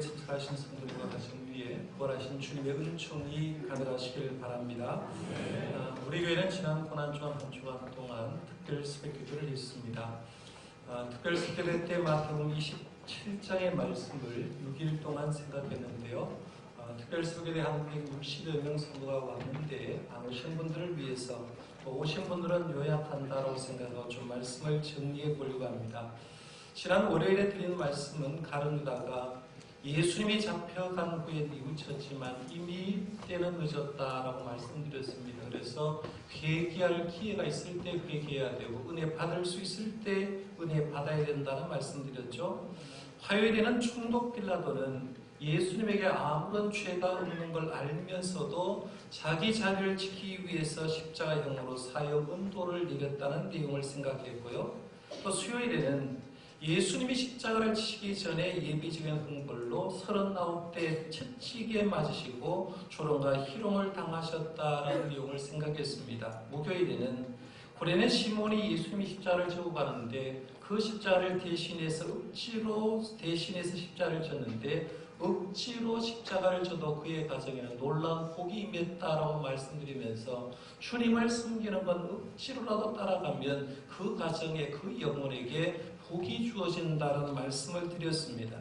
예배에 참석하신 성도님과 가정 위에 부활하신 주님의 은총이 가득하시길 바랍니다. 우리 교회는 지난 고난주간 한 주간 동안 특별 새벽기도를 했습니다. 특별 새벽기도 때 마태복음 27장의 말씀을 6일 동안 생각했는데요. 특별 새벽기도에 한 160여 명 성도가 왔는데 안 오신 분들을 위해서 또 오신 분들은 요약한다고 생각하고 좀 말씀을 정리해 보려고 합니다. 지난 월요일에 드린 말씀은 가룟 유다가 예수님이 잡혀간 후에 뉘우쳤지만 이미 때는 늦었다라고 말씀드렸습니다. 그래서 회개할 기회가 있을 때 회개해야 되고 은혜 받을 수 있을 때 은혜 받아야 된다는 말씀드렸죠. 화요일에는 총독 빌라도는 예수님에게 아무런 죄가 없는 걸 알면서도 자기 자리를 지키기 위해서 십자가형으로 사형 은도를 내렸다는 내용을 생각했고요. 또 수요일에는 예수님이 십자가를 지시기 전에 예비적인 형벌로 39대 채찍에 맞으시고 조롱과 희롱을 당하셨다는 내용을 생각했습니다. 목요일에는 고레네 시몬이 예수님이 십자가를 지고 가는데 그 십자가를 대신해서 억지로 십자가를 졌는데 억지로 십자가를 져도 그의 가정에는 놀라운 복이 임했다라고 말씀드리면서 주님을 섬기는 건 억지로라도 따라가면 그 가정에 그 영혼에게 복이 주어진다는 말씀을 드렸습니다.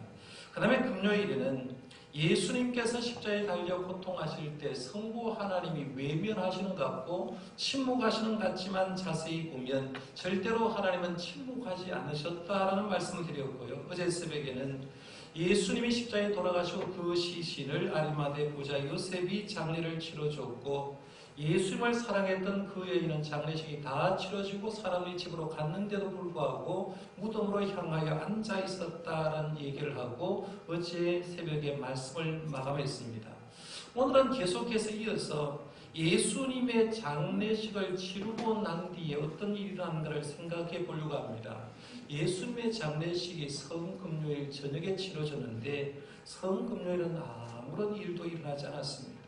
그 다음에 금요일에는 예수님께서 십자가에 달려 고통하실 때 성부 하나님이 외면하시는 것 같고 침묵하시는 것 같지만 자세히 보면 절대로 하나님은 침묵하지 않으셨다라는 말씀을 드렸고요. 어제 새벽에는 예수님이 십자가에 돌아가시고 그 시신을 아리마대 부자 요셉이 장례를 치러줬고 예수님을 사랑했던 그 여인은 장례식이 다 치러지고 사람이 집으로 갔는데도 불구하고 무덤으로 향하여 앉아 있었다라는 얘기를 하고 어제 새벽에 말씀을 마감했습니다. 오늘은 계속해서 이어서 예수님의 장례식을 치르고 난 뒤에 어떤 일이 일어난가를 생각해 보려고 합니다. 예수님의 장례식이 성금요일 저녁에 치러졌는데 성금요일은 아무런 일도 일어나지 않았습니다.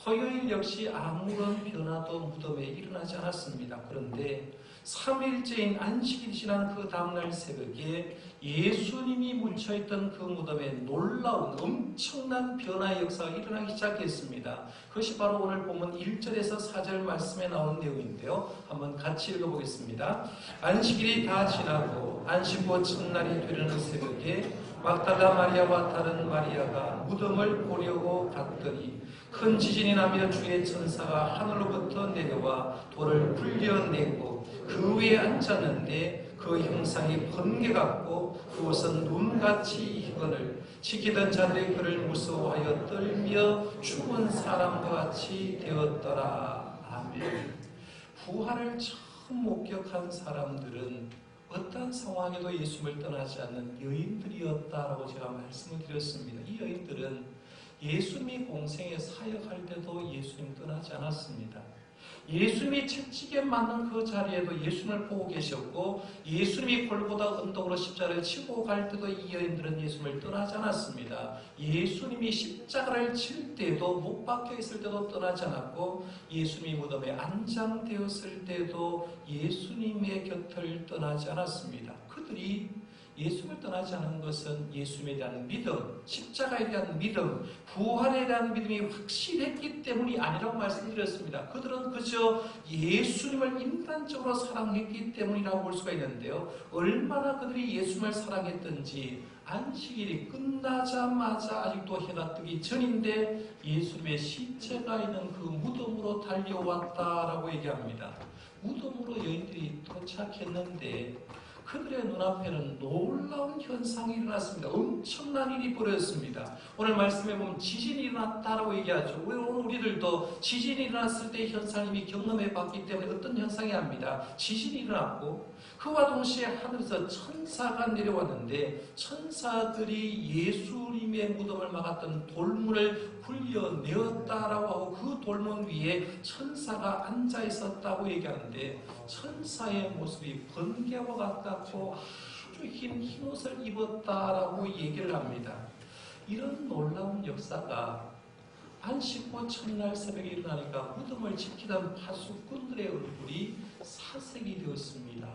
토요일 역시 아무런 변화도 무덤에 일어나지 않았습니다. 그런데 3일째인 안식일이 지난 그 다음날 새벽에 예수님이 묻혀있던 그 무덤에 놀라운 엄청난 변화의 역사가 일어나기 시작했습니다. 그것이 바로 오늘 본문 1절에서 4절 말씀에 나오는 내용인데요. 한번 같이 읽어보겠습니다. 안식일이 다 지나고 안식 후 첫날이 되려는 새벽에 막달라 마리아와 다른 마리아가 무덤을 보려고 갔더니 큰 지진이 나며 주의 천사가 하늘로부터 내려와 돌을 굴려내고 그 위에 앉았는데 그 형상이 번개 같고 그곳은 눈같이 희거늘 지키던 자들이 그를 무서워하여 떨며 죽은 사람과 같이 되었더라. 아멘. 부활을 처음 목격한 사람들은 어떠한 상황에도 예수님을 떠나지 않는 여인들이었다라고 제가 말씀을 드렸습니다. 이 여인들은 예수님이 공생에 사역할 때도 예수님 떠나지 않았습니다. 예수님이 채찍에 맞는 그 자리에도 예수님을 보고 계셨고 예수님이 골고다 언덕으로 십자가를 치고 갈 때도 이 여인들은 예수님을 떠나지 않았습니다. 예수님이 십자가를 칠 때도 못 박혀 있을 때도 떠나지 않았고 예수님이 무덤에 안장되었을 때도 예수님의 곁을 떠나지 않았습니다. 그들이 예수님을 떠나지 않은 것은 예수님에 대한 믿음, 십자가에 대한 믿음, 부활에 대한 믿음이 확실했기 때문이 아니라고 말씀드렸습니다. 그들은 그저 예수님을 인간적으로 사랑했기 때문이라고 볼 수가 있는데요. 얼마나 그들이 예수님을 사랑했던지 안식일이 끝나자마자 아직도 해가 뜨기 전인데 예수님의 시체가 있는 그 무덤으로 달려왔다라고 얘기합니다. 무덤으로 여인들이 도착했는데 그들의 눈앞에는 놀라운 현상이 일어났습니다. 엄청난 일이 벌어졌습니다. 오늘 말씀에 보면 지진이 일어났다라고 얘기하죠. 오늘 우리들도 지진이 일어났을 때 현상을 이미 경험해 봤기 때문에 어떤 현상이 합니다. 지진이 일어났고 그와 동시에 하늘에서 천사가 내려왔는데 천사들이 예수님의 무덤을 막았던 돌문을 굴려내었다라고 하고 그 돌문 위에 천사가 앉아 있었다고 얘기하는데 천사의 모습이 번개와 가깝고 아주 흰 옷을 입었다라고 얘기를 합니다. 이런 놀라운 역사가 안식 후 첫날 새벽에 일어나니까 무덤을 지키던 파수꾼들의 얼굴이 사색이 되었습니다.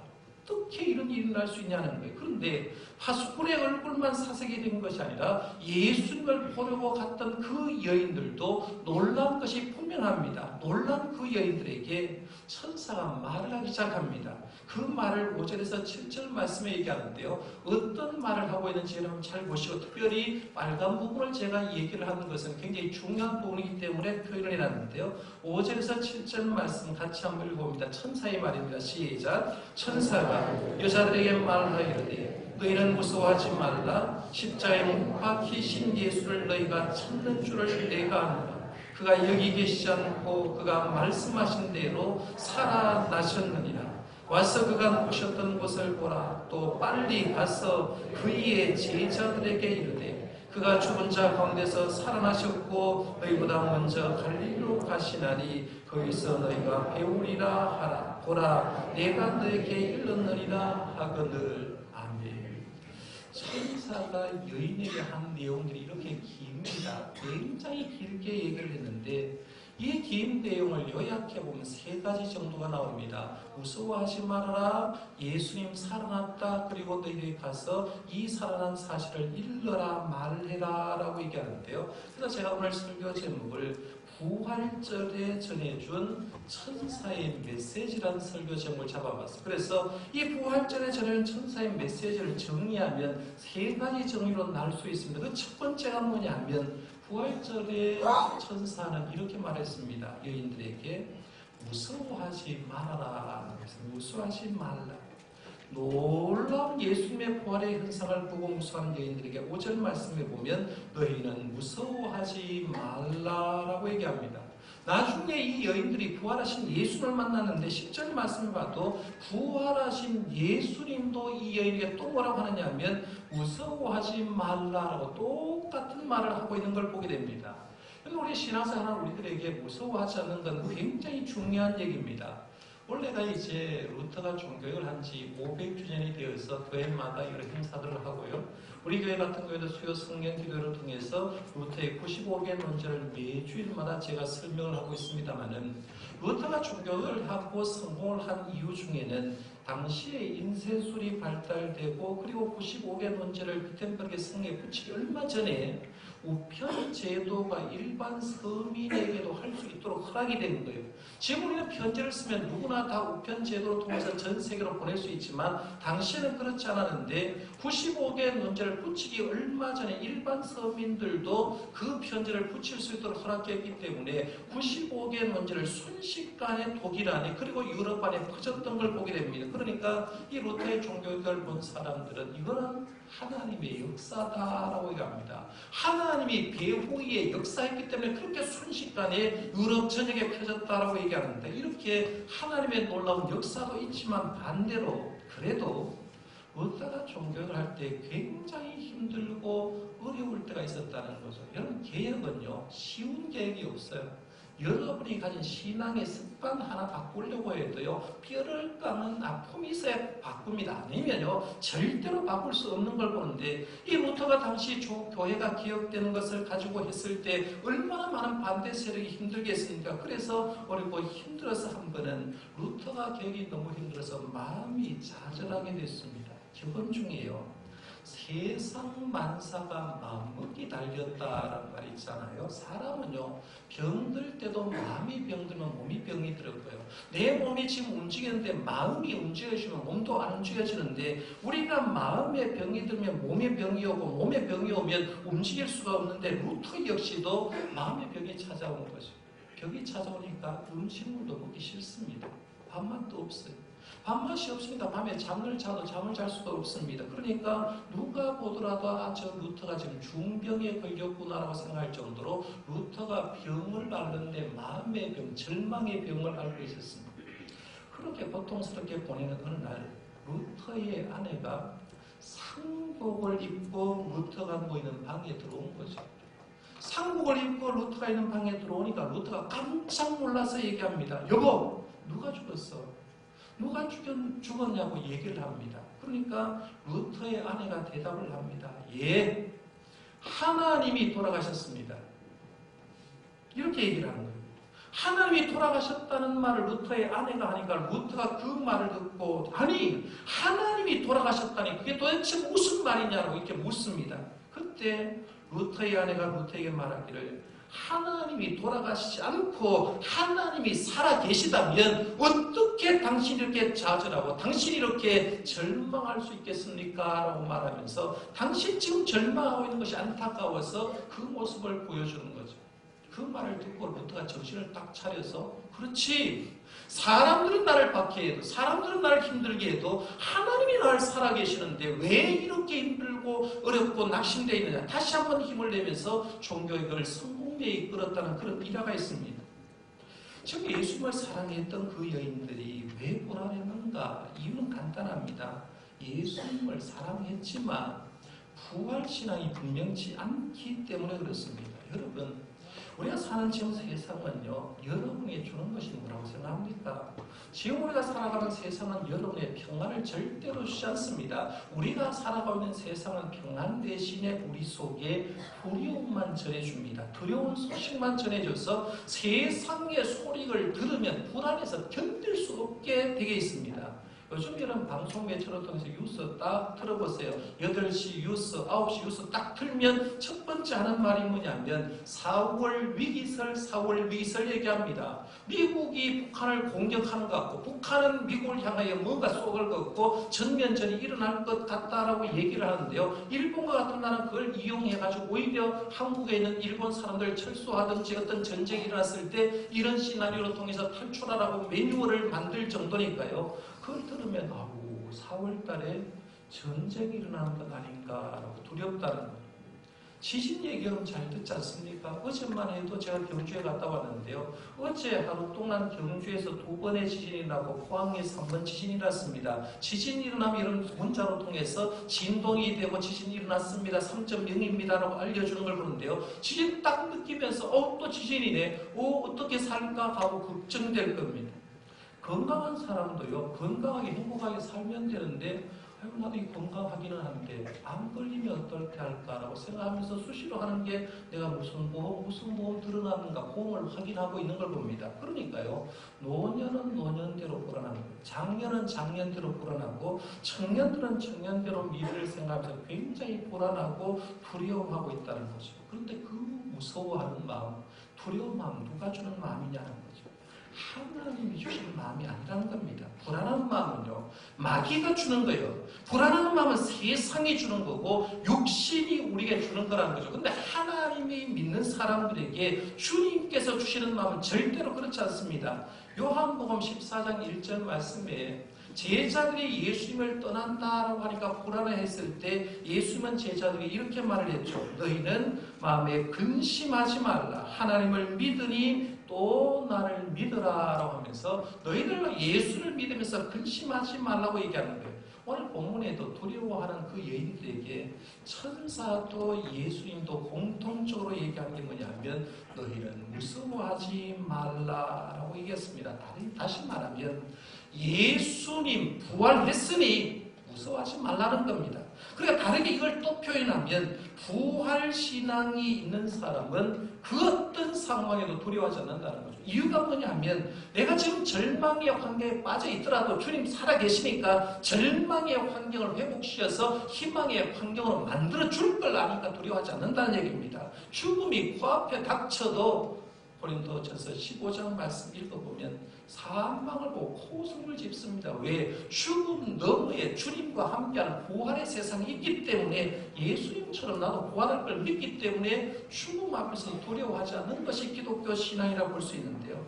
어떻게 이런 일이 일어날 수 있냐는 거예요. 그런데 화수꾼의 얼굴만 사색이 된 것이 아니라 예수님을 보려고 갔던 그 여인들도 놀란 것이 분명합니다. 놀란 그 여인들에게 천사가 말을 하기 시작합니다. 그 말을 5절에서 7절 말씀에 얘기하는데요. 어떤 말을 하고 있는지 여러분 잘 보시고, 특별히 빨간 부분을 제가 얘기를 하는 것은 굉장히 중요한 부분이기 때문에 표현을 해놨는데요. 5절에서 7절 말씀 같이 한번 읽어봅니다. 천사의 말입니다. 시작. 천사가 여자들에게 말하이르되 너희는 무서워하지 말라. 십자가에 못 박히신 예수를 너희가 찾는 줄을 내가 아노라. 그가 여기 계시지 않고 그가 말씀하신 대로 살아나셨느니라. 와서 그가 오셨던 곳을 보라. 또 빨리 가서 그의 제자들에게 이르되 그가 죽은 자 가운데서 살아나셨고 너희보다 먼저 갈릴리로 가시나니 거기서 너희가 배우리라 하라. 보라, 내가 너에게 일렀느니라 하거늘. 아멘. 천사가 여인에게 한 내용들이 이렇게 깁니다. 굉장히 길게 얘기를 했는데 이 긴 내용을 요약해보면 3가지 정도가 나옵니다. 무서워하지 말아라, 예수님 살아났다, 그리고 너희들이 가서 이 살아난 사실을 일러라, 말해라 라고 얘기하는데요. 그래서 제가 오늘 설교 제목을 부활절에 전해준 천사의 메시지라는 설교 제목을 잡아봤어요. 그래서 이 부활절에 전해준 천사의 메시지를 정리하면 3가지 정리로 나눌 수 있습니다. 그 첫 번째가 뭐냐면 부활절에 천사는 이렇게 말했습니다. 여인들에게 무서워하지 말아라. 무서워하지 말라. 놀라운 예수님의 부활의 현상을 보고 무서워하는 여인들에게 5절 말씀에 보면 너희는 무서워하지 말라라고 얘기합니다. 나중에 이 여인들이 부활하신 예수를 만났는데 10절 말씀을 봐도 부활하신 예수님도 이 여인에게 또 뭐라고 하느냐 하면 무서워하지 말라라고 똑같은 말을 하고 있는 걸 보게 됩니다. 우리 신앙생활 우리들에게 무서워하지 않는 건 굉장히 중요한 얘기입니다. 원래가 이제 루터가 종교를 한 지 500주년이 되어서 교회마다 이런 행사들을 하고요. 우리 교회 같은 경우에도 수요 성경 기도를 통해서 루터의 95개 논제를 매주일마다 제가 설명을 하고 있습니다만은 루터가 종교를 하고 성공을 한 이유 중에는 당시에 인쇄술이 발달되고 그리고 95개 논제를 비텐버그의 성에 붙이기 얼마 전에 우편 제도가 일반 서민에게도 할 수 있도록 허락이 된 거예요. 지금 우리는 편지를 쓰면 누구나 다 우편 제도를 통해서 전 세계로 보낼 수 있지만 당시에는 그렇지 않았는데 95개 논제를 붙이기 얼마 전에 일반 서민들도 그 편지를 붙일 수 있도록 허락했기 때문에 95개 논제를 순식간에 독일 안에 그리고 유럽 안에 퍼졌던 걸 보게 됩니다. 그러니까 이 루터의 종교를 본 사람들은 이거는 하나님의 역사다라고 얘기합니다. 하나님이 배후에 역사했기 때문에 그렇게 순식간에 유럽 전역에 펴졌다라고 얘기하는데 이렇게 하나님의 놀라운 역사도 있지만 반대로 그래도 루터가 종교를 할 때 굉장히 힘들고 어려울 때가 있었다는 거죠. 여러분 개혁은요 쉬운 개혁이 없어요. 여러분이 가진 신앙의 습관 하나 바꾸려고 해도요 뼈를 깎는 아픔이 있어야 바꿉니다. 아니면요 절대로 바꿀 수 없는 걸 보는데 이 루터가 당시 교회가 개혁되는 것을 가지고 했을 때 얼마나 많은 반대 세력이 힘들겠습니까? 그래서 어렵고 힘들어서 한 번은 루터가 개혁이 너무 힘들어서 마음이 좌절하게 됐습니다. 기본 중에요. 세상 만사가 마음먹기 달렸다라는 말이 있잖아요. 사람은요 병들 때도 마음이 병들면 몸이 병이 들을 거예요. 내 몸이 지금 움직이는데 마음이 움직여지면 몸도 안 움직여지는데 우리가 마음에 병이 들면 몸에 병이 오고 몸에 병이 오면 움직일 수가 없는데 루터 역시도 마음의 병이 찾아온 거죠. 병이 찾아오니까 음식물도 먹기 싫습니다. 밥맛도 없어요. 밥맛이 없습니다. 밤에 잠을 자도 잠을 잘 수가 없습니다. 그러니까 누가 보더라도 저 루터가 지금 중병에 걸렸구나라고 생각할 정도로 루터가 병을 앓는데 마음의 병, 절망의 병을 앓고 있었습니다. 그렇게 고통스럽게 보내는 어느 날 루터의 아내가 상복을 입고 루터가 모이는 방에 들어온 거죠. 상복을 입고 루터가 있는 방에 들어오니까 루터가 깜짝 놀라서 얘기합니다. 여보, 누가 죽었어? 누가 죽었냐고 얘기를 합니다. 그러니까 루터의 아내가 대답을 합니다. 예, 하나님이 돌아가셨습니다. 이렇게 얘기를 하는 거예요. 하나님이 돌아가셨다는 말을 루터의 아내가 하니까 루터가 그 말을 듣고 아니 하나님이 돌아가셨다니 그게 도대체 무슨 말이냐고 이렇게 묻습니다. 그때 루터의 아내가 루터에게 말하기를 하나님이 돌아가시지 않고 하나님이 살아계시다면 어떻게 당신이 이렇게 좌절하고 당신이 이렇게 절망할 수 있겠습니까? 라고 말하면서 당신 지금 절망하고 있는 것이 안타까워서 그 모습을 보여주는 거죠. 그 말을 듣고 루터가 정신을 딱 차려서 그렇지 사람들은 나를 박해해도 사람들은 나를 힘들게 해도 하나님이 나를 살아계시는데 왜 이렇게 힘들고 어렵고 낙심되어 있느냐 다시 한번 힘을 내면서 종교육을 성공리에 이끌었다는 그런 비화가 있습니다. 지금 예수님을 사랑했던 그 여인들이 왜 불안했는가? 이유는 간단합니다. 예수님을 사랑했지만 부활신앙이 분명치 않기 때문에 그렇습니다. 여러분 우리가 사는 지금 세상은요 여러분이 주는 것이 뭐라고 생각합니까? 지금 우리가 살아가는 세상은 여러분의 평안을 절대로 주지 않습니다. 우리가 살아가고 있는 세상은 평안 대신에 우리 속에 두려움만 전해줍니다. 두려운 소식만 전해줘서 세상의 소리를 들으면 불안해서 견딜 수 없게 되게 있습니다. 요즘 이런 방송 매체를 통해서 뉴스 딱 틀어보세요. 8시 뉴스, 9시 뉴스 딱 틀면 첫 번째 하는 말이 뭐냐면 4월 위기설 얘기합니다. 미국이 북한을 공격하는 것 같고 북한은 미국을 향하여 뭔가 쏘을 걷고 전면전이 일어날 것 같다라고 얘기를 하는데요. 일본과 같은 나라는 그걸 이용해가지고 오히려 한국에 있는 일본 사람들 철수하든지 어떤 전쟁이 일어났을 때 이런 시나리오를 통해서 탈출하라고 매뉴얼을 만들 정도니까요. 그걸 들으면 4월 달에 전쟁이 일어나는 것 아닌가라고 두렵다는 거예요. 지진 얘기는 잘 듣지 않습니까? 어제만 해도 제가 경주에 갔다 왔는데요. 어제 하루 동안 경주에서 2번의 지진이 나고 포항에 3번 지진이 났습니다. 지진이 일어나면 이런 문자로 통해서 진동이 되고 지진이 일어났습니다. 3.0입니다 라고 알려주는 걸 보는데요. 지진 딱 느끼면서 또 지진이네. 어떻게 살까 하고 걱정될 겁니다. 건강한 사람도요, 건강하게 행복하게 살면 되는데 나도 이 건강하기는 한데 안 걸리면 어떨까 할까라고 생각하면서 수시로 하는 게 내가 무슨 보험 들어놨는가 보험을 확인하고 있는 걸 봅니다. 그러니까요, 노년은 노년대로 불안한 거예요. 작년은 작년대로 불안하고 청년들은 청년대로 미래를 생각하면서 굉장히 불안하고 두려워하고 있다는 거죠. 그런데 그 무서워하는 마음, 두려운 마음 누가 주는 마음이냐는 거죠. 하나님이 주시는 마음이 아니라는 겁니다. 불안한 마음은요 마귀가 주는 거예요. 불안한 마음은 세상이 주는 거고 육신이 우리에게 주는 거라는 거죠. 근데 하나님이 믿는 사람들에게 주님께서 주시는 마음은 절대로 그렇지 않습니다. 요한복음 14장 1절 말씀에 제자들이 예수님을 떠난다라고 하니까 불안해했을 때 예수님은 제자들에게 이렇게 말을 했죠. 너희는 마음에 근심하지 말라. 하나님을 믿으니 또 나를 믿으라 라고 하면서 너희들 예수를 믿으면서 근심하지 말라고 얘기하는 거예요. 오늘 본문에도 두려워하는 그 여인들에게 천사도 예수님도 공통적으로 얘기하는 게 뭐냐면 너희는 무서워하지 말라라고 얘기했습니다. 다시 말하면 예수님 부활했으니 무서워하지 말라는 겁니다. 그러니까 다르게 이걸 또 표현하면 부활신앙이 있는 사람은 그 어떤 상황에도 두려워하지 않는다는 거죠. 이유가 뭐냐면 내가 지금 절망의 환경에 빠져 있더라도 주님 살아계시니까 절망의 환경을 회복시켜서 희망의 환경으로 만들어 줄 걸 아니까 두려워하지 않는다는 얘기입니다. 죽음이 코앞에 닥쳐도 고린도전서 15장 말씀 읽어보면 사망을 보고 코웃음을 짓습니다. 왜? 죽음 너머에 주님과 함께하는 부활의 세상이 있기 때문에 예수님처럼 나도 부활할 걸 믿기 때문에 죽음 앞에서 두려워하지 않는 것이 기독교 신앙이라고 볼 수 있는데요.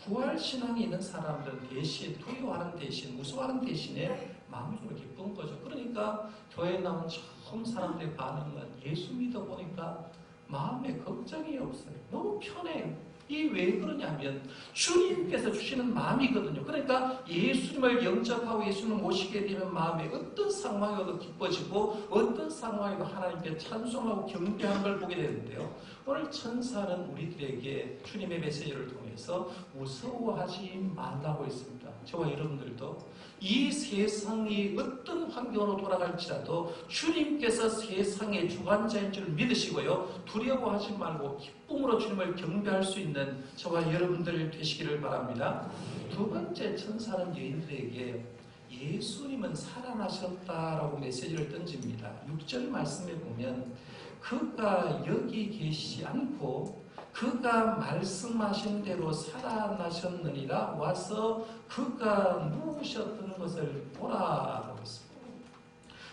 부활 신앙이 있는 사람들은 대신 두려워하는 대신 무서워하는 대신에 마음으로 기쁜 거죠. 그러니까 교회에 나온 처음 사람들의 반응은 예수 믿어보니까 마음에 걱정이 없어요. 너무 편해요. 이 왜 그러냐면 주님께서 주시는 마음이거든요. 그러니까 예수님을 영접하고 예수님을 모시게 되면 마음에 어떤 상황에도 기뻐지고 어떤 상황에도 하나님께 찬송하고 경배하는 걸 보게 되는데요. 오늘 천사는 우리들에게 주님의 메시지를 통해서 무서워하지 말라고 했습니다. 저와 여러분들도 이 세상이 어떤 환경으로 돌아갈지라도 주님께서 세상의 주관자인 줄 믿으시고요. 두려워하지 말고 기쁨으로 주님을 경배할 수 있는 저와 여러분들 되시기를 바랍니다. 두 번째, 천사는 여인들에게 예수님은 살아나셨다라고 메시지를 던집니다. 6절 말씀에 보면 그가 여기 계시지 않고 그가 말씀하신 대로 살아나셨느니라 와서 그가 누우셨던 것을 보라라고 했습니다.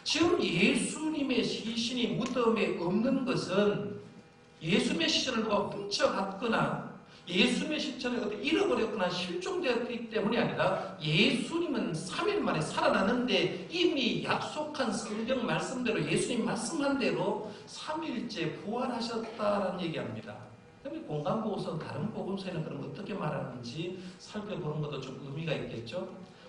지금 예수님의 시신이 무덤에 없는 것은 예수님의 시신을 누가 훔쳐갔거나 예수님의 시신을 잃어버렸거나 실종되었기 때문이 아니라 예수님은 3일 만에 살아났는데 이미 약속한 성경 말씀대로 예수님 말씀한 대로 3일째 부활하셨다라는 얘기합니다. 공간보고서 다른 복음서에는 그럼 어떻게 말하는지 살펴보는 것도 좀 의미가 있겠죠.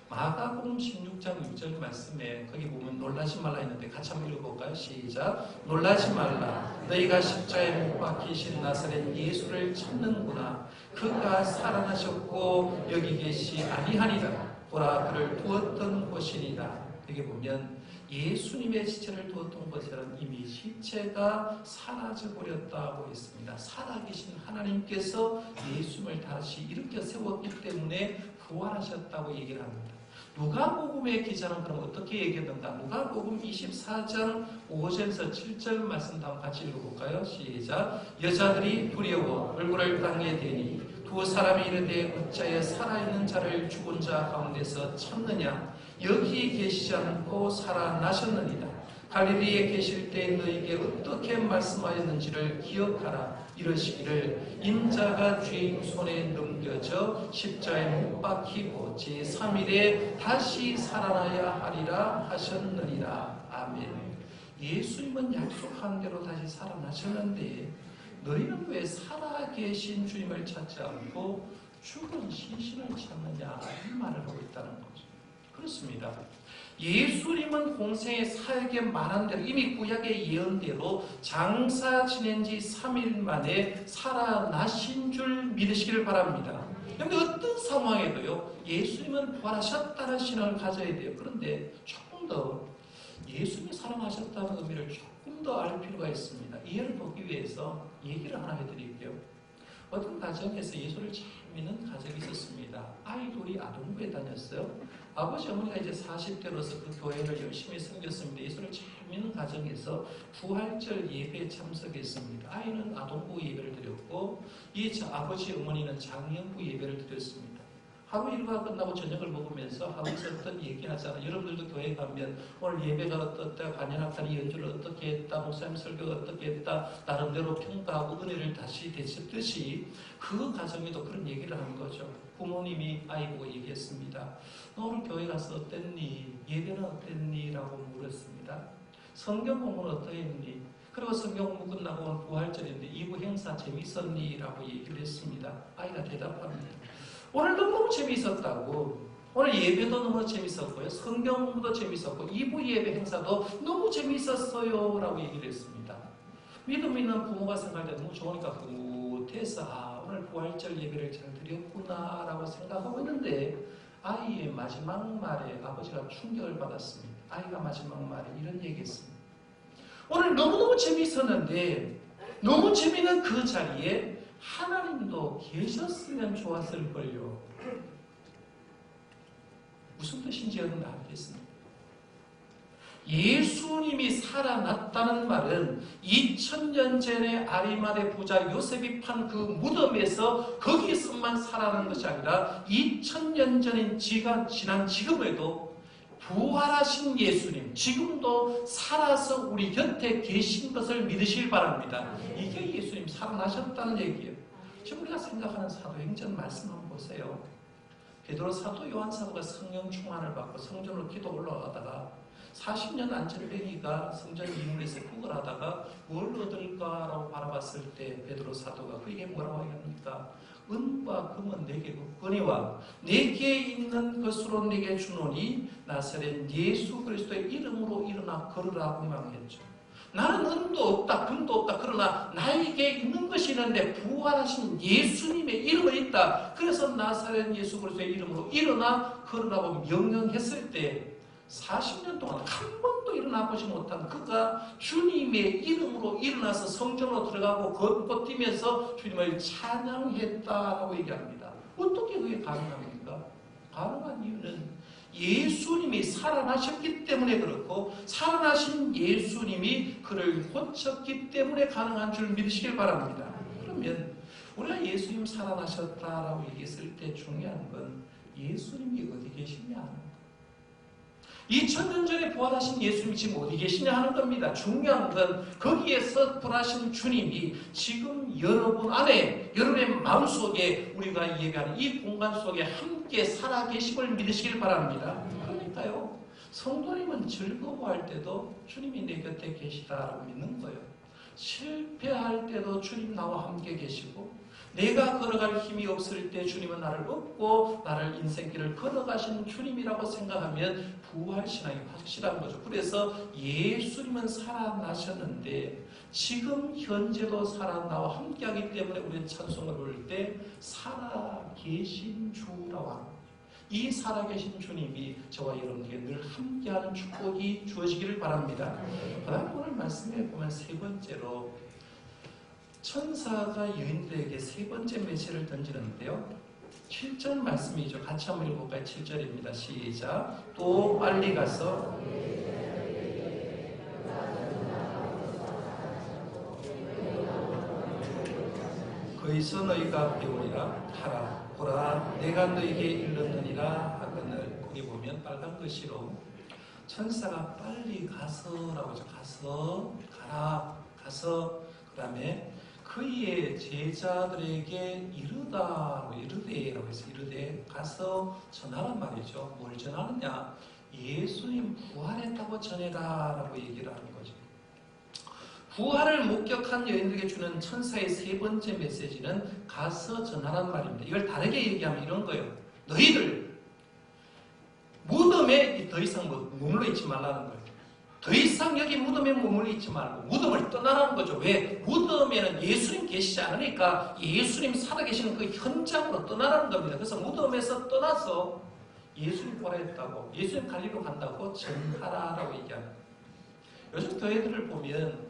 마가복음 16장 6절 말씀에 거기 보면 놀라지 말라 했는데 같이 한번 읽어볼까요? 시작. 놀라지 말라. 너희가 십자가에 못 박히신 나사렛 예수를 찾는구나. 그가 살아나셨고 여기 계시 아니하니라. 보라 그를 두었던 곳이니라. 여기 보면 예수님의 시체를 두었던 것은 이미 시체가 사라져버렸다고 했습니다. 살아계신 하나님께서 예수님을 다시 일으켜 세웠기 때문에 부활하셨다고 얘기를 합니다. 누가복음의 기자는 그럼 어떻게 얘기하던가? 누가복음 24장 5절에서 7절 말씀 다음 같이 읽어볼까요? 시작. 여자들이 두려워 얼굴을 땅에 대니 두 사람이 이르되 어찌하여 살아있는 자를 죽은 자 가운데서 찾느냐? 여기 계시지 않고 살아나셨느니라. 갈릴리에 계실 때 너에게 어떻게 말씀하였는지를 기억하라. 이러시기를 인자가 죄인 손에 넘겨져 십자가에 못 박히고 제3일에 다시 살아나야 하리라 하셨느니라. 아멘. 예수님은 약속한 대로 다시 살아나셨는데 너희는 왜 살아계신 주님을 찾지 않고 죽은 시신을 찾느냐 이 말을 하고 있다는 거죠. 그렇습니다. 예수님은 공생의 사역에 말한 대로 이미 구약의 예언대로 장사 지낸 지 3일 만에 살아나신 줄 믿으시기를 바랍니다. 그런데 어떤 상황에도요 예수님은 부활하셨다는 신앙을 가져야 돼요. 그런데 조금 더 예수님이 살아나셨다는 의미를 조금 더 알 필요가 있습니다. 이해를 보기 위해서 얘기를 하나 해드릴게요. 어떤 가정에서 예수를 잘 믿는 가정이 있었습니다. 아이들이 아동부에 다녔어요. 아버지 어머니가 이제 40대로서 그 교회를 열심히 섬겼습니다. 예수를 잘 믿는 가정에서 부활절 예배에 참석했습니다. 아이는 아동부 예배를 드렸고 이 아버지 어머니는 장년부 예배를 드렸습니다. 하루 일과가 끝나고 저녁을 먹으면서 하루 있었던 얘기하잖아요. 여러분들도 교회 가면 오늘 예배가 어떻다, 관현악단이 연주를 어떻게 했다, 목사님 설교가 어떻게 했다, 나름대로 평가하고 은혜를 다시 되씹듯이 그 가정에도 그런 얘기를 하는 거죠. 부모님이 아이 보고 얘기했습니다. 너 오늘 교회 가서 어땠니? 예배는 어땠니? 라고 물었습니다. 성경 공부는 어떠했니? 그리고 성경 공부 끝나고 오늘 부활절인데 2부 행사 재밌었니? 라고 얘기를 했습니다. 아이가 대답합니다. 오늘 너무 재미있었다고. 오늘 예배도 너무 재밌었고요. 성경 공부도 재밌었고 2부 예배 행사도 너무 재밌었어요 라고 얘기를 했습니다. 믿음 있는 부모가 생각할 때 너무 좋으니까 뿌듯해서 오늘 부활절 예배를 잘 드렸구나 라고 생각하고 있는데 아이의 마지막 말에 아버지가 충격을 받았습니다. 아이가 마지막 말에 이런 얘기했습니다. 오늘 너무너무 재미있었는데 너무 재미있는 그 자리에 하나님도 계셨으면 좋았을걸요. 무슨 뜻인지 여러분 알겠습니다. 예수님이 살아났다는 말은 2000년 전에 아리마대 부자 요셉이 판 그 무덤에서 거기서만 살아난 것이 아니라 2000년 전인 지난 지금에도 부활하신 예수님 지금도 살아서 우리 곁에 계신 것을 믿으시길 바랍니다. 이게 예수님 살아나셨다는 얘기예요. 지금 우리가 생각하는 사도행전 말씀 한번 보세요. 베드로 사도, 요한 사도가 성령 충만을 받고 성전으로 기도 올라가다가 40년 안전뱅이가 성전 이문에서 구걸하다가 뭘 얻을까라고 바라봤을 때 베드로 사도가 그에게 뭐라고 합니까? 은과 금은 내게 없거니와 내게 있는 것으로 내게 주노니 나사렛 예수 그리스도의 이름으로 일어나 걸으라고 명했죠. 나는 은도 없다, 금도 없다. 그러나 나에게 있는 것이 있는데 부활하신 예수님의 이름은 있다. 그래서 나사렛 예수 그리스도의 이름으로 일어나 걸으라고 명령했을 때 40년 동안 한 번도 일어나 보지 못한 그가 주님의 이름으로 일어나서 성전으로 들어가고 걷고 뛰면서 주님을 찬양했다라고 얘기합니다. 어떻게 그게 가능합니까? 가능한 이유는 예수님이 살아나셨기 때문에 그렇고 살아나신 예수님이 그를 고쳤기 때문에 가능한 줄 믿으시길 바랍니다. 그러면 우리가 예수님 살아나셨다라고 얘기했을 때 중요한 건 예수님이 어디 계시냐, 2000년 전에 부활하신 예수님이 지금 어디 계시냐 하는 겁니다. 중요한 건 거기에서 부활하신 주님이 지금 여러분 안에, 여러분의 마음속에 우리가 얘기하는 이 공간 속에 함께 살아계심을 믿으시길 바랍니다. 그러니까요, 성도님은 즐거워할 때도 주님이 내 곁에 계시다라고 믿는 거예요. 실패할 때도 주님 나와 함께 계시고, 내가 걸어갈 힘이 없을 때 주님은 나를 업고 나를 인생길을 걸어가시는 주님이라고 생각하면 부활신앙이 확실한 거죠. 그래서 예수님은 살아나셨는데 지금 현재도 살아나와 함께하기 때문에 우리는 찬송을 부를 때 살아계신 주라고 합니다. 이 살아계신 주님이 저와 여러분에게 늘 함께하는 축복이 주어지기를 바랍니다. 그 다음에 오늘 말씀에 보면 세 번째로 천사가 여인들에게 세 번째 메시지를 던지는데요. 7절 말씀이죠. 같이 한번 읽어볼까요? 7절입니다. 시작. 또 빨리 가서 거기서 너희가 배우리라 하라. 보라 내가 너희에게 일렀느니라 하거늘. 거기 보면 빨간 글씨로 천사가 빨리 가서라고 하죠. 가서, 가라, 가서. 그 다음에 그의 제자들에게 이르다라고, 이르되라고 해서 이르되 가서 전하란 말이죠. 뭘 전하느냐? 예수님 부활했다고 전해라라고 얘기를 하는 거죠. 부활을 목격한 여인들에게 주는 천사의 세 번째 메시지는 가서 전하란 말입니다. 이걸 다르게 얘기하면 이런 거예요. 너희들 무덤에 더 이상 머물러 있지 말라는 거예요. 더 이상 여기 무덤에 머물러 있지 말고 무덤을 떠나라는 거죠. 왜? 무덤에는 예수님 계시지 않으니까 예수님 살아계시는 그 현장으로 떠나라는 겁니다. 그래서 무덤에서 떠나서 예수님 부활했다고, 예수님 갈리로 간다고 전하라라고 얘기합니다. 요즘 교회들을 보면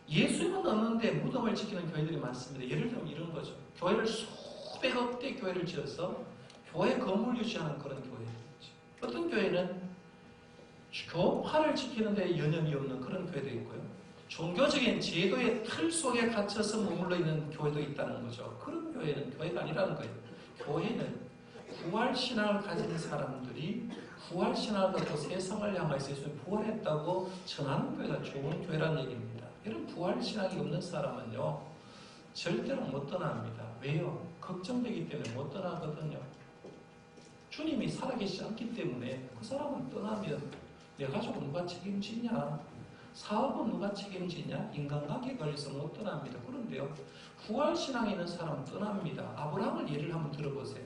예수님은 없는데 무덤을 지키는 교회들이 많습니다. 예를 들면 이런 거죠. 교회를 수백억 대 교회를 지어서 교회 건물 유지하는 그런 교회들이죠. 어떤 교회는 교파를 지키는 데 여념이 없는 그런 교회도 있고요. 종교적인 제도의 틀 속에 갇혀서 머물러 있는 교회도 있다는 거죠. 그런 교회는 교회가 아니라는 거예요. 교회는 부활신앙을 가진 사람들이 부활신앙을 갖고 세상을 향해서 예수님이 부활했다고 전하는 교회가 좋은 교회라는 얘기입니다. 이런 부활신앙이 없는 사람은요, 절대로 못 떠납니다. 왜요? 걱정되기 때문에 못 떠나거든요. 주님이 살아계시지 않기 때문에 그 사람은 떠나면 내 가족은 누가 책임지냐? 사업은 누가 책임지냐? 인간관계에 걸려서 못 떠납니다. 그런데요, 부활신앙에 있는 사람은 떠납니다. 아브라함을 예를 한번 들어보세요.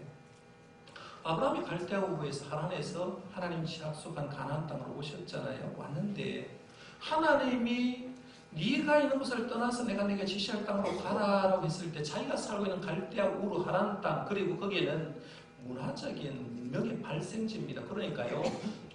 아브라함이 갈대아 우부에서 하란에서 하나님이 약속한 가나안 땅으로 오셨잖아요. 왔는데 하나님이 네가 있는 곳을 떠나서 내가 네게 지시할 땅으로 가라라고 했을 때 자기가 살고 있는 갈대아 우르 하란 땅, 그리고 거기에는 문화적인 문명의 발생지입니다. 그러니까요,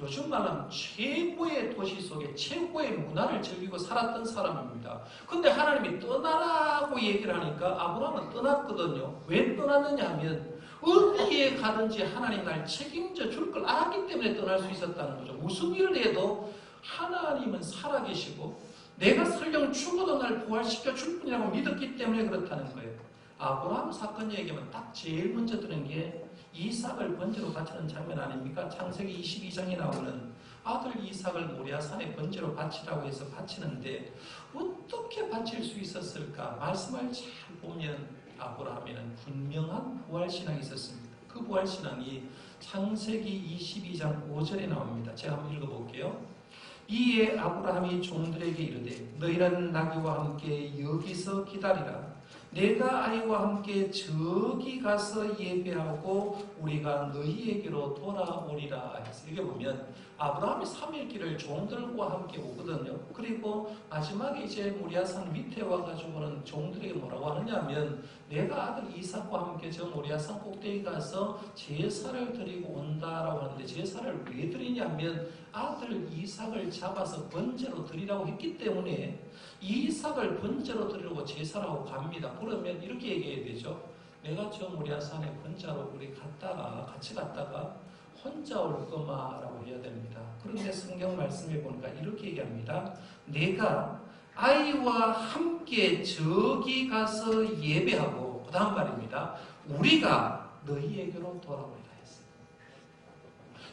요즘 말하면 최고의 도시 속에 최고의 문화를 즐기고 살았던 사람입니다. 근데 하나님이 떠나라고 얘기를 하니까 아브라함은 떠났거든요. 왜 떠났느냐 하면 어디에 가든지 하나님 날 책임져 줄 걸 알았기 때문에 떠날 수 있었다는 거죠. 무슨 일을 해도 하나님은 살아계시고 내가 설령 죽어도 날 부활시켜 줄 뿐이라고 믿었기 때문에 그렇다는 거예요. 아브라함 사건 얘기하면 딱 제일 먼저 드는 게 이삭을 번제로 바치는 장면 아닙니까? 창세기 22장에 나오는 아들 이삭을 모리아산에 번제로 바치라고 해서 바치는데 어떻게 바칠 수 있었을까? 말씀을 잘 보면 아브라함에는 분명한 부활신앙이 있었습니다. 그 부활신앙이 창세기 22장 5절에 나옵니다. 제가 한번 읽어볼게요. 이에 아브라함이 종들에게 이르되 너희는 나귀와 함께 여기서 기다리라. 내가 아이와 함께 저기 가서 예배하고 우리가 너희에게로 돌아오리라 해서 여기 보면 아브라함이 3일 길을 종들과 함께 오거든요. 그리고 마지막에 이제 모리아산 밑에 와가지고는 종들에게 뭐라고 하느냐면 내가 아들 이삭과 함께 저 모리아산 꼭대기 가서 제사를 드리고 온다라고 하는데 제사를 왜 드리냐면 아들 이삭을 잡아서 번제로 드리라고 했기 때문에 이삭을 번제로 드리려고 제사를 하고 갑니다. 그러면 이렇게 얘기해야 되죠. 내가 저 모리아산에 번제로 우리 같이 갔다가 혼자 올 거마라고 해야 됩니다. 그런데 성경 말씀에 보니까 이렇게 얘기합니다. 내가 아이와 함께 저기 가서 예배하고 그 다음 말입니다. 우리가 너희에게로 돌아오리라 했어요.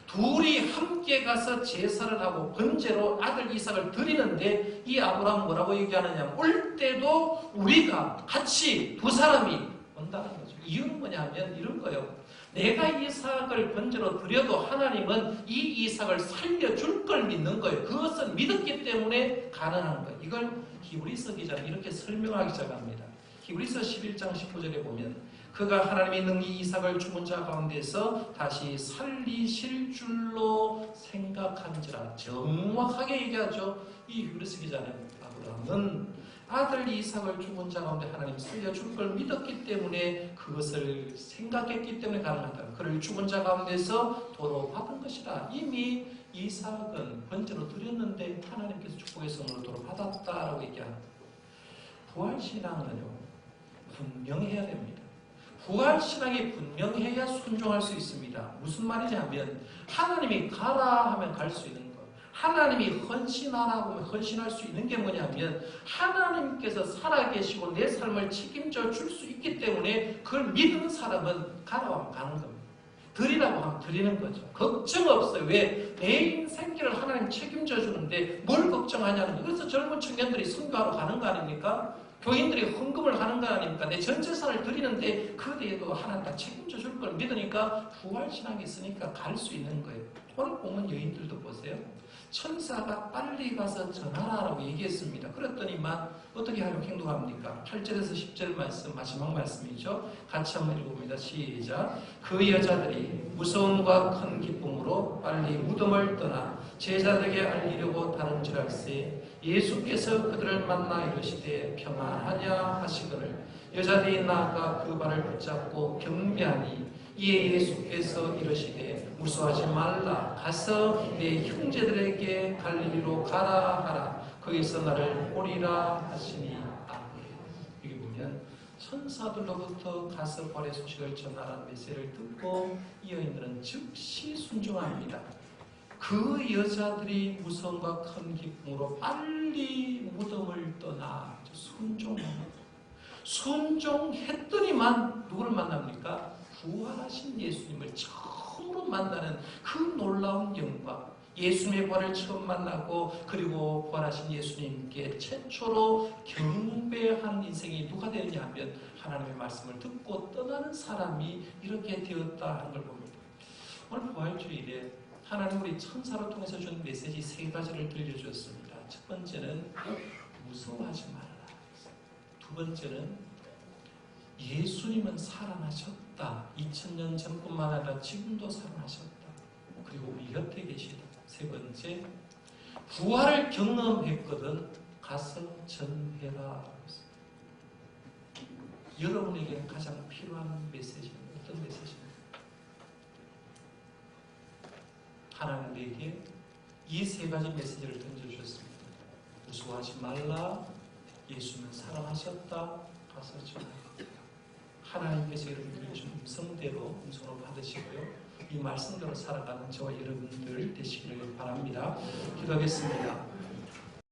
둘이 함께 가서 제사를 하고 번제로 아들 이삭을 드리는데 이 아브라함은 뭐라고 얘기하느냐, 올 때도 우리가 같이 두 사람이 온다는 거죠. 이유는 뭐냐면 이런 거예요. 내가 이삭을 번제로 드려도 하나님은 이 이삭을 살려줄 걸 믿는 거예요. 그것을 믿었기 때문에 가능한 거예요. 이걸 히브리서 기자는 이렇게 설명하기 시작합니다. 히브리서 11장 19절에 보면 그가 하나님의 능히 이삭을 죽은 자 가운데서 다시 살리실 줄로 생각한지라. 정확하게 얘기하죠. 이 히브리서 기자는 아브라함은 아들 이삭을 죽은 자 가운데 하나님 살려줄 걸 믿었기 때문에 그것을 생각했기 때문에 가능하다. 그를 죽은 자 가운데서 도로 받은 것이라. 이미 이삭은 번제로 드렸는데 하나님께서 축복의 선물로 도로 받았다라고 얘기합니다. 부활신앙은요, 분명해야 됩니다. 부활신앙이 분명해야 순종할 수 있습니다. 무슨 말이냐면 하나님이 가라 하면 갈 수 있는 것, 하나님이 헌신하라고 하면 헌신할 수 있는 게 뭐냐면 하나님께서 살아계시고 내 삶을 책임져 줄 수 있기 때문에 그걸 믿는 사람은 가라고 하면 가는 겁니다. 드리라고 하면 드리는 거죠. 걱정 없어요. 왜? 내 인생길을 하나님 책임져 주는데 뭘 걱정하냐는 거예요. 그래서 젊은 청년들이 선교하러 가는 거 아닙니까? 교인들이 헌금을 하는 거 아닙니까? 내 전 재산을 드리는데 그 뒤에도 하나님 다 책임져 줄 걸 믿으니까 부활신앙이 있으니까 갈 수 있는 거예요. 오늘 보면 여인들도 보세요. 천사가 빨리 가서 전하라고 얘기했습니다. 그랬더니만 어떻게 하려고 행동합니까? 8절에서 10절 말씀, 마지막 말씀이죠. 같이 한번 읽어봅니다. 시작. 그 여자들이 무서움과 큰 기쁨으로 빨리 무덤을 떠나 제자들에게 알리려고 다른지랄세. 예수께서 그들을 만나 이르시되 평안하냐 하시거늘 여자들이 나아가 그 발을 붙잡고 경배하니 이에 예수께서 이르시되 무서워하지 말라. 가서 내 형제들에게 갈릴리로 가라 하라. 거기서 나를 보리라 하시니. 여기 보면 천사들로부터 가서 부활의 소식을 전하라는 메시지를 듣고 이 여인들은 즉시 순종합니다. 그 여자들이 무서움과 큰 기쁨으로 빨리 무덤을 떠나 순종합니다. 순종했더니만 누구를 만납니까? 부활하신 예수님을 처음으로 만나는 그 놀라운 영광. 예수님의 부활을 처음 만나고 그리고 부활하신 예수님께 최초로 경배한 인생이 누가 되느냐 하면 하나님의 말씀을 듣고 떠나는 사람이 이렇게 되었다 하는 걸 봅니다. 오늘 부활주일에 하나님 우리 천사를 통해서 준 메시지 3가지를 들려주었습니다. 첫 번째는 무서워하지 말라. 두 번째는 예수님은 살아나셨다. 2000년 전뿐만 아니라 지금도 살아나셨다. 그리고 우리 곁에 계시다. 세 번째, 부활을 경험했거든 가서 전해라. 여러분에게 가장 필요한 메시지는 어떤 메시지입니까? 하나님 우리에게 이 3가지 메시지를 던져주셨습니다. 무서워하지 말라. 예수는 살아나셨다. 가서 전하라. 하나님께서 여러분들이 준 음성대로 음성으로 받으시고요. 이 말씀대로 살아가는 저와 여러분들 되시기를 바랍니다. 기도하겠습니다.